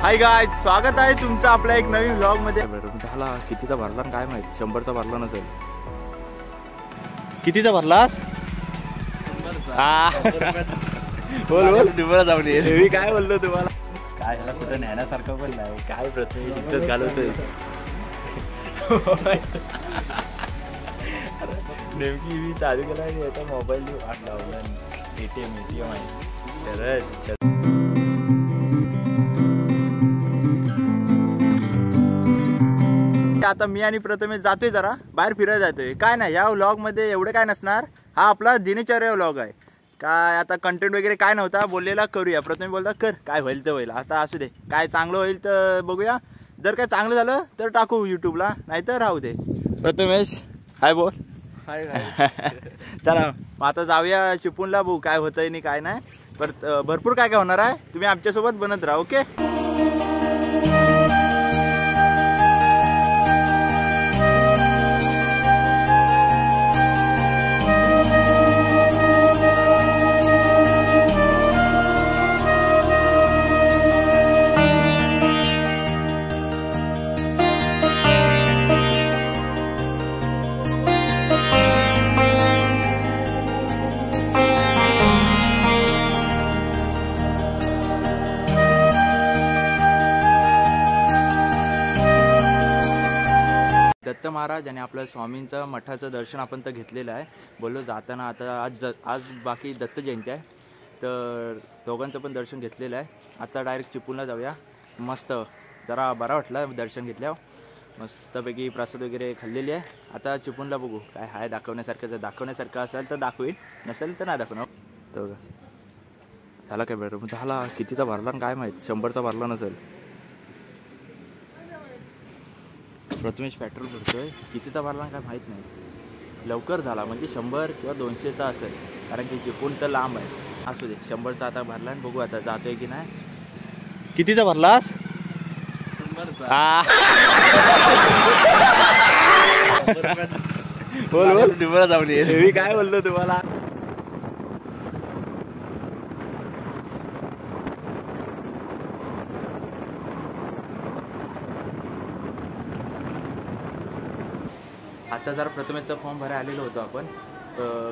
Hi guys, स्वागत आहे तुमचं आपल्या एक नवीन व्लॉग मध्ये। झाला कितीचा भरला काय माहित, 100चा भरला नसेल। कितीचा भरलास? 100चा। बोल बोल तुम्हाला जाऊन ये। मी काय बोललो तुम्हाला? काय झालं, कुठे नेण्यासारखं पण नाही। काय प्रथमेश इज्जत घालवतोय। नेमकी मी चालू केला आणि याचा मोबाईल वाट लावला। एटीएम आहे खरंच। आता मी आणि प्रथमेश जातोय, जरा बाहेर फिरायला जातोय। काय नाही, या व्लॉग मध्ये एवढं काय नसणार। हा आपला दिनचर्या व्लॉग आहे। काय आता कंटेंट वगैरे काय नव्हता, बोललेला करूया। प्रथमेश बोलता कर, काय होईल तर होईल। आता असू दे, काय चांगलं होईल तर बघूया। जर काय चांगलं झालं तर टाकू यूट्यूबला, नाहीतर राहू दे। प्रथमेश हाय बोल। हाय चला आता जाऊया चिपळूणला, बघू काय होतंय आणि काय नाही। परत भरपूर काय काय होणार आहे, तुम्ही आमच्यासोबत बनत राहा। ओके। दत्त महाराज आणि आपल्या स्वामींचं मठाचं दर्शन आपण तर घेतलेलं आहे। बोललो जाताना आता आज बाकी दत्त जयंती आहे, तर दोघांचं पण दर्शन घेतलेलं आहे। आता डायरेक्ट चिपळूणला जाऊया। मस्त जरा बरा वाटला दर्शन घेतल्यावर। मस्तपैकी प्रसाद वगैरे खाल्लेली आहे। आता चिपळूणला बघू काय आहे दाखवण्यासारखं। जर दाखवण्यासारखं असेल तर दाखवेल, नसेल तर नाही दाखवणार। तर झाला काय बरं, झाला कितीचा भरला काय माहीत, 100चा भरला नसेल। प्रथमेश पेट्रोल भरतोय, कितीचा भरला काय माहीत नाही। लवकर झाला म्हणजे 100 किंवा 200चा असेल, कारण की चिपळूण तर लांब आहे। असू दे, 100चा आता भरला आणि बघू आता जातोय की नाही। कितीचा भरलास? 100चा। बोल बोल तुम्हाला जाऊन ये। मी काय बोललो तुम्हाला? आता जरा प्रथमेशचा फॉर्म भरायला आलेलो होतो आपण।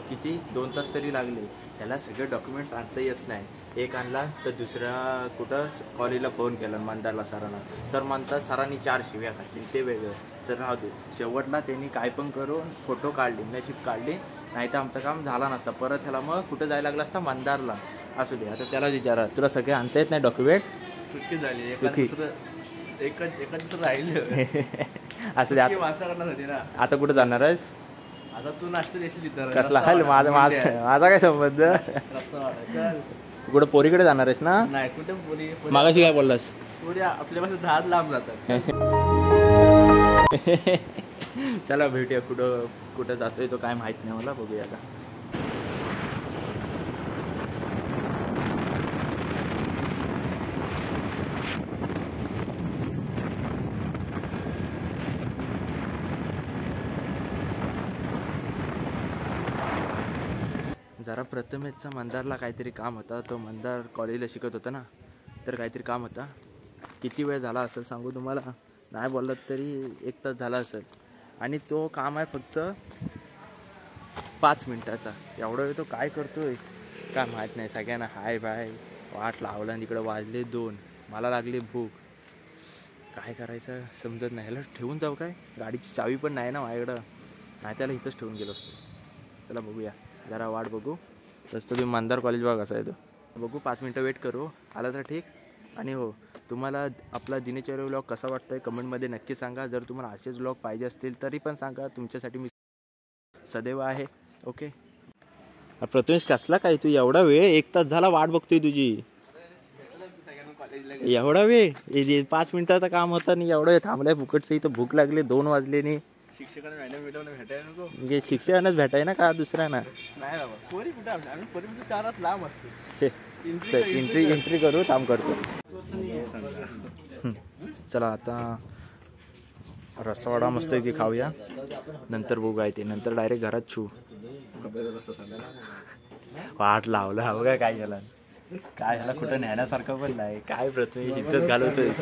किती 2 तास तरी लागले। त्याला सगळे डॉक्युमेंट्स आणता येत नाही। एक आणला तर दुसरा कुठं कॉलेजला फोन केला मंदारला सरांना। सर म्हणतात सरांनी 4 शिव्या काढतील, ते वेगळं। सर राहू दे। शेवटला त्यांनी काय पण करून फोटो काढले, नशीब काढले, नाही तर आमचं काम झाला नसता। परत ह्याला मग कुठं जायला लागलं असता, मंदारला। असू दे, आता त्याला विचारा तुला सगळे आणता येत नाही डॉक्युमेंट्स? चुकी झाली, चुकी एकच राहिलं। असं आता कुठं जाणार आहेस? आता तू नाश्ता देशील तिथं। कसला हल, माझा काय संबंध? कुठं पोरीकडे जाणार आहेस ना? नाही, कुठे पोरी? मागाशी काय बोललास? पोरी आपल्यापासून 10 लांब जातात। चला भेटूया, कुठं जातोय तो काय माहित नाही मला, बघूया आता। जरा प्रथमेशचा मंदारला काहीतरी काम होता। तो मंदार कॉलेजला शिकत होता ना, तर काहीतरी काम होता। किती वेळ झाला असेल सांगू तुम्हाला? नाही बोललात तरी 1 तास झाला असेल। आणि तो काम आहे फक्त 5 मिनिटाचा। एवढा वेळ तो काय करतोय काय माहीत नाही। सगळ्यांना हाय बाय वाट लावला आणि तिकडं वाजले 2। मला लागली भूक, काय करायचं समजत नाही। ह्याला ठेवून जाऊ काय? गाडीची चावी पण नाही ना माझ्याकडं, नाही त्याला इथंच ठेवून गेलो असतो। चला बघूया, जरा वाट बघू। तसं तुम्ही मंदार कॉलेज बघा असं आहे तो। बघू 5 मिनटं वेट करू, आला तर ठीक। आणि हो, तुम्हाला आपला दिनचर्या व्लॉग कसा वाटतोय कमेंटमध्ये नक्की सांगा। जर तुम्हाला असेच व्लॉग पाहिजे असतील तरी पण सांगा, तुमच्यासाठी मी सदैव आहे। ओके। प्रथमेश कसला काय तू एवढा वेळ? 1 तास झाला वाट बघतोय तुझी। एवढा वेळ? 5 मिनिटाचं काम होतं आणि एवढं वेळ थांबलाय फुकटचं? इथं भूक लागली, 2 वाजले नाही। शिक्षकांना भेटाय नको म्हणजे शिक्षकांनाच भेटाय ना का दुसऱ्या ना? नाही बाबा, पोरी कुठे आम्ही पोरी 4 हात लांब असतो। एंट्री करू, काम करतो। चला आता रस्सावाडा मस्त की खाऊया, नंतर बघू काय ते। नंतर डायरेक्ट घरात छू। वाट लावलं हवं काय झालं? काय ह्याला कुठं नेण्यासारखं पण नाही. काय प्रथमेश इज्जत घालवतोयस.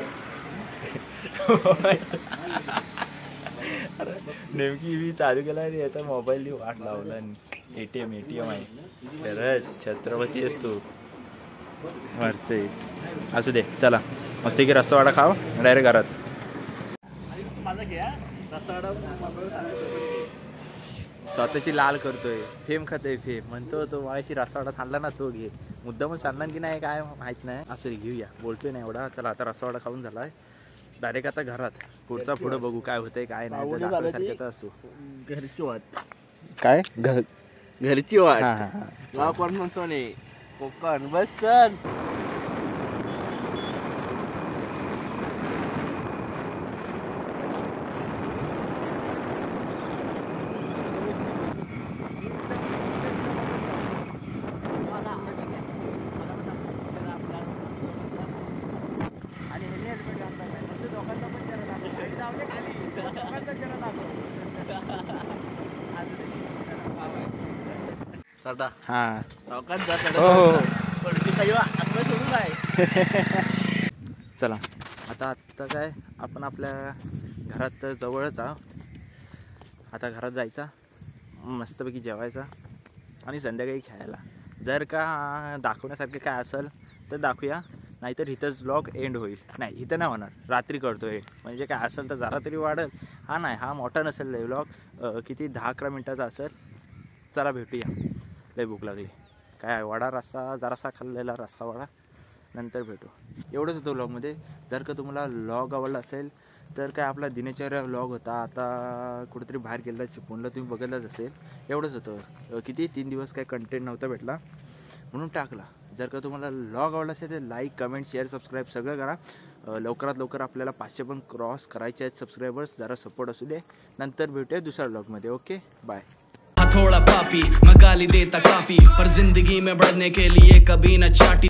नेमकी मी चालू केला आणि याचा मोबाईल वाट लावला. ATM आहे. खरंच छत्रपती असतो. मरते. असू दे चला मस्त की रस्सावाडा खाव डायरेक्ट घरात. स्वतःची लाल करतोय. फेम खातोय. फेम म्हणतो तो माझ्याशी रस्सावाडा सांडला ना तो घे. मुद्दामच सांडणार की नाही काय माहित नाही. असं घेऊया बोलतोय नाही एवढा. चला आता रस्सावाडा खाऊन झालाय. डायरेक्ट आता घरात पुढचा पुढं बघू काय होतंय काय नाही. दाखवण्यासारखं असू. घरची वाट काय घरची वाट नाव कोण म्हणतो नाही कोकण बस चल. हा चला आता काय आपण आपल्या घरात जवळच आहोत. आता घरात जायचा मस्तपैकी जेवायचा आणि संध्याकाळी खेळायला. जर का दाखवण्यासारखं काय असेल तर दाखवूया. नाहीतर इथंच ब्लॉग एंड होईल. नाही इथं नाही होणार. रात्री करतो एंड. म्हणजे काय असेल तर जरा तरी वाढेल. हा नाही हा मोठा नसेल ब्लॉग. किती 10-11 मिनटाचा असेल. चला भेटूया. लय भूक लागली. काय वडा रस्सा जरासा खाल्लेला रस्सा वडा. नंतर भेटू. एवढंच होतं व्लॉगमध्ये. जर का तुम्हाला व्लॉग आवडला असेल तर काय आपला दिनचर्या व्लॉग होता. आता कुठेतरी बाहेर गेला चिपळूणला तुम्ही बघितलंच असेल. एवढंच होतं. किती 3 दिवस काय कंटेंट नव्हता भेटला म्हणून टाकला. जर का तुम्हाला व्लॉग आवडला असेल तर लाईक कमेंट शेअर सबस्क्राईब सगळं करा. लवकरात लवकर आपल्याला 500 पण क्रॉस करायचे आहेत सबस्क्रायबर्स. जरा सपोर्ट असू दे. नंतर भेटूया दुसऱ्या व्लॉगमध्ये. Okay bye. थोड़ा पापी मैं गाली देता काफी पर जिंदगी में बढ़ने के लिए कभी न चाटी.